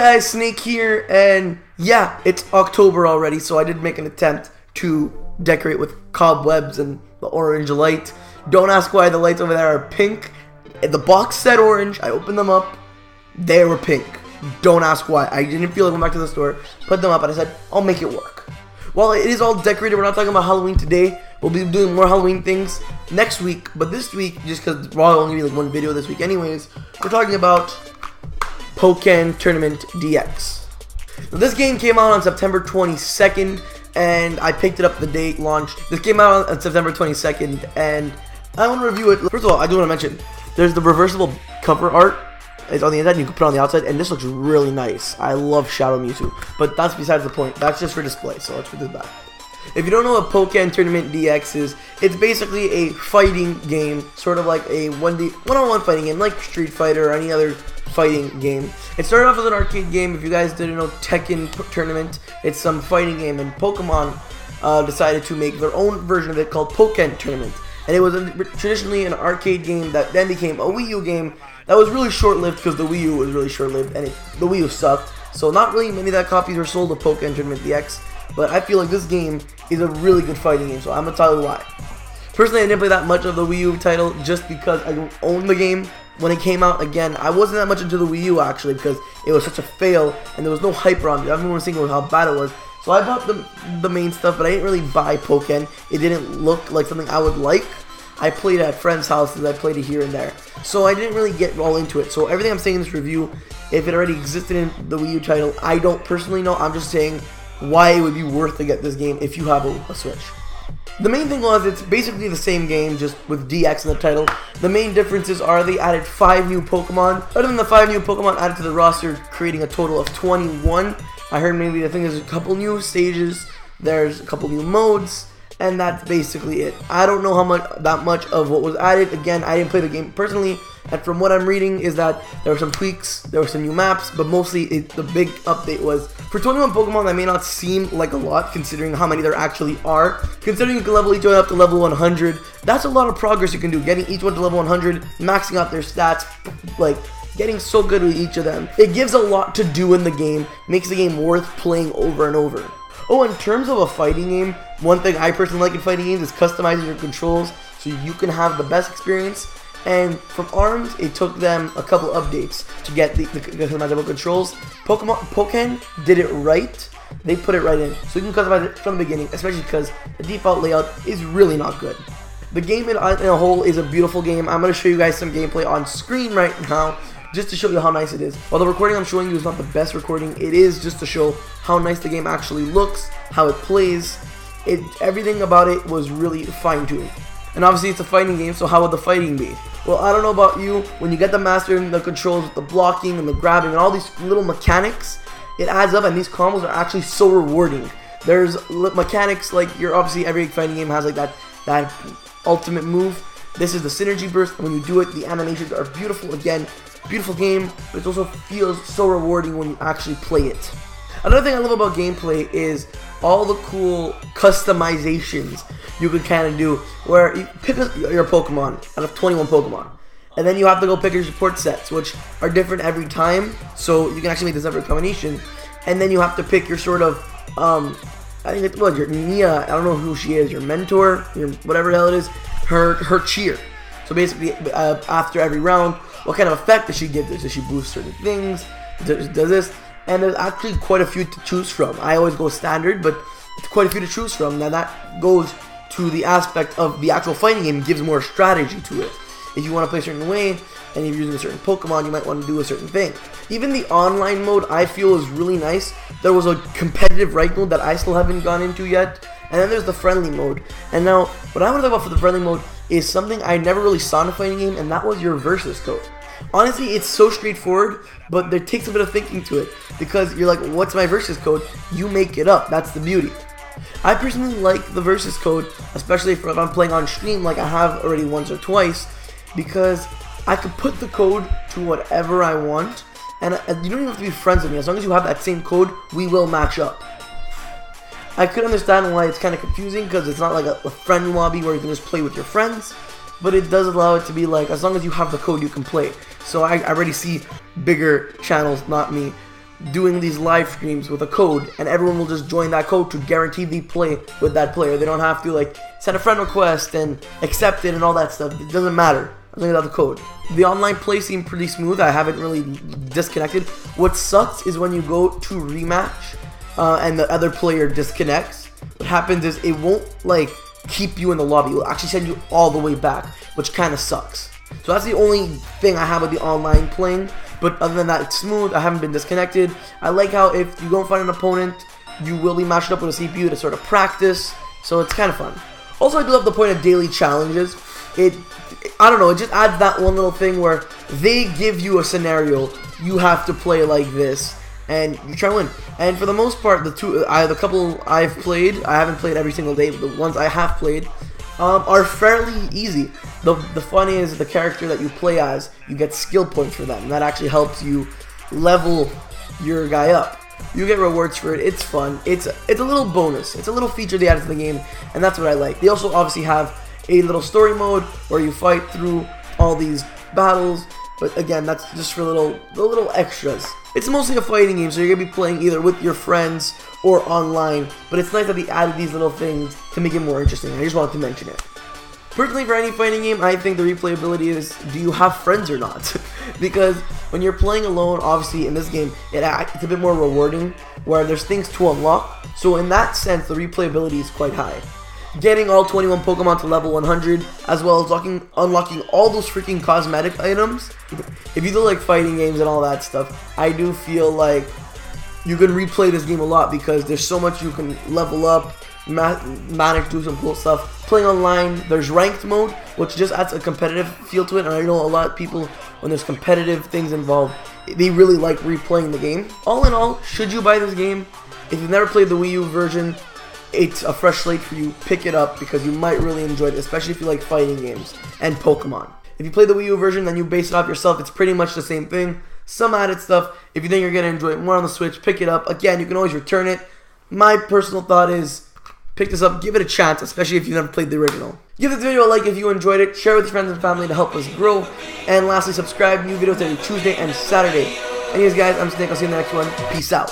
guys, Snake here, and yeah, it's October already, so I did make an attempt to decorate with cobwebs and the orange light. Don't ask why the lights over there are pink. The box said orange. I opened them up. They were pink. Don't ask why. I didn't feel like going back to the store, put them up, and I said, I'll make it work. While it is all decorated, we're not talking about Halloween today. We'll be doing more Halloween things next week, but this week, just because we're only going to be like one video this week anyways, we're talking about Pokken Tournament DX. Now, this game came out on September 22nd, and I picked it up the day it launched. This came out on September 22nd, and I want to review it. First of all, I do want to mention, there's the reversible cover art. It's on the inside, and you can put it on the outside, and this looks really nice. I love Shadow Mewtwo, but that's besides the point. That's just for display, so let's put this back. If you don't know what Pokken Tournament DX is, it's basically a fighting game, sort of like a one-on-one fighting game, like Street Fighter or any other fighting game. It started off as an arcade game. If you guys didn't know Pokken Tournament, it's some fighting game, and Pokemon decided to make their own version of it called Pokken Tournament. And it was traditionally an arcade game that then became a Wii U game that was really short-lived because the Wii U was really short-lived and the Wii U sucked. So not really many of that copies were sold of Pokken Tournament DX, but I feel like this game is a really good fighting game, so I'm going to tell you why. Personally, I didn't play that much of the Wii U title just because I don't own the game. When it came out, again, I wasn't that much into the Wii U actually because it was such a fail and there was no hype around it. Everyone was thinking how bad it was. So I bought the main stuff, but I didn't really buy Pokken. It didn't look like something I would like. I played at friends' houses, I played it here and there. So I didn't really get all into it. So everything I'm saying in this review, if it already existed in the Wii U title, I don't personally know. I'm just saying why it would be worth to get this game if you have a Switch. The main thing was it's basically the same game, just with DX in the title. The main differences are they added 5 new Pokemon. Other than the 5 new Pokemon added to the roster, creating a total of 21. I heard I think there's a couple new stages, there's a couple new modes, and that's basically it. I don't know that much of what was added. Again, I didn't play the game personally, and from what I'm reading is that there were some tweaks, there were some new maps, but mostly the big update was for 21 Pokemon. That may not seem like a lot considering how many there actually are. Considering you can level each one up to level 100, that's a lot of progress you can do. Getting each one to level 100, maxing out their stats, like getting so good with each of them. It gives a lot to do in the game, makes the game worth playing over and over. Oh, in terms of a fighting game, one thing I personally like in fighting games is customizing your controls so you can have the best experience. And from ARMS, it took them a couple updates to get the customizable controls. Pokken did it right. They put it right in, so you can customize it from the beginning, especially because the default layout is really not good. The game in a whole is a beautiful game. I'm going to show you guys some gameplay on screen right now, just to show you how nice it is. While the recording I'm showing you is not the best recording, it is just to show how nice the game actually looks, how it plays. Everything about it was really fine-tuned. And obviously it's a fighting game, so how would the fighting be? Well, I don't know about you, when you get the master and the controls with the blocking and the grabbing and all these little mechanics, it adds up, and these combos are actually so rewarding. There's mechanics like obviously every fighting game has like that ultimate move. This is the synergy burst, and when you do it, the animations are beautiful. Again, beautiful game, but it also feels so rewarding when you actually play it. Another thing I love about gameplay is all the cool customizations you can kind of do, where you pick your Pokemon out of 21 Pokemon, and then you have to go pick your support sets, which are different every time, so you can actually make this separate combination, and then you have to pick your sort of, I think it's, your Nia, I don't know who she is, your mentor, your whatever the hell it is, her cheer. So basically, after every round, what kind of effect does she give this? Does she boost certain things? Does this? And there's actually quite a few to choose from. I always go standard, but it's quite a few to choose from. Now that goes to the aspect of the actual fighting game, gives more strategy to it. If you want to play a certain way, and if you're using a certain Pokemon, you might want to do a certain thing. Even the online mode, I feel, is really nice. There was a competitive right mode that I still haven't gone into yet, and then there's the friendly mode. And now, what I want to talk about for the friendly mode is something I never really saw in a fighting game, and that was your versus code. Honestly, it's so straightforward, but there takes a bit of thinking to it, because you're like, what's my versus code? You make it up. That's the beauty. I personally like the versus code, especially if I'm playing on stream like I have already once or twice, because I could put the code to whatever I want, and you don't even have to be friends with me. As long as you have that same code, we will match up. I could understand why it's kind of confusing, because it's not like a friend lobby where you can just play with your friends, but it does allow it to be like, as long as you have the code, you can play. So I already see bigger channels, not me, doing these live streams with a code, and everyone will just join that code to guaranteedly play with that player. They don't have to like send a friend request and accept it and all that stuff. It doesn't matter. I'm thinking about the code. The online play seemed pretty smooth. I haven't really disconnected. What sucks is when you go to rematch and the other player disconnects. What happens is it won't like keep you in the lobby. It will actually send you all the way back, which kind of sucks. So that's the only thing I have with the online playing. But other than that, it's smooth. I haven't been disconnected. I like how if you go and find an opponent, you will be matched up with a CPU to sort of practice. So it's kind of fun. Also, I do love the point of daily challenges. I don't know, it just adds that one little thing where they give you a scenario, you have to play like this, and you try to win. And for the most part, the couple I've played, I haven't played every single day, but the ones I have played are fairly easy. The funny is the character that you play as, you get skill points for them, and that actually helps you level your guy up. You get rewards for it. It's fun. It's a little bonus. It's a little feature they added to the game, and that's what I like. They also obviously have a little story mode where you fight through all these battles, but again, that's just for the little extras. It's mostly a fighting game, so you're gonna be playing either with your friends or online, but it's nice that they added these little things to make it more interesting. I just wanted to mention it. Personally, for any fighting game, I think the replayability is, do you have friends or not? Because when you're playing alone, obviously in this game, it's a bit more rewarding, where there's things to unlock. So in that sense, the replayability is quite high. Getting all 21 Pokemon to level 100, as well as unlocking all those freaking cosmetic items. If you do like fighting games and all that stuff, I do feel like you can replay this game a lot because there's so much you can level up, manage to do some cool stuff. Playing online, there's ranked mode, which just adds a competitive feel to it, and I know a lot of people, when there's competitive things involved, they really like replaying the game. All in all, should you buy this game? If you've never played the Wii U version, it's a fresh slate for you. Pick it up because you might really enjoy it, especially if you like fighting games and Pokemon. If you play the Wii U version, then you base it off yourself. It's pretty much the same thing. Some added stuff. If you think you're going to enjoy it more on the Switch, pick it up. Again, you can always return it. My personal thought is, pick this up, give it a chance, especially if you've never played the original. Give this video a like if you enjoyed it. Share with your friends and family to help us grow. And lastly, subscribe. New videos every Tuesday and Saturday. Anyways, guys, I'm Snake. I'll see you in the next one. Peace out.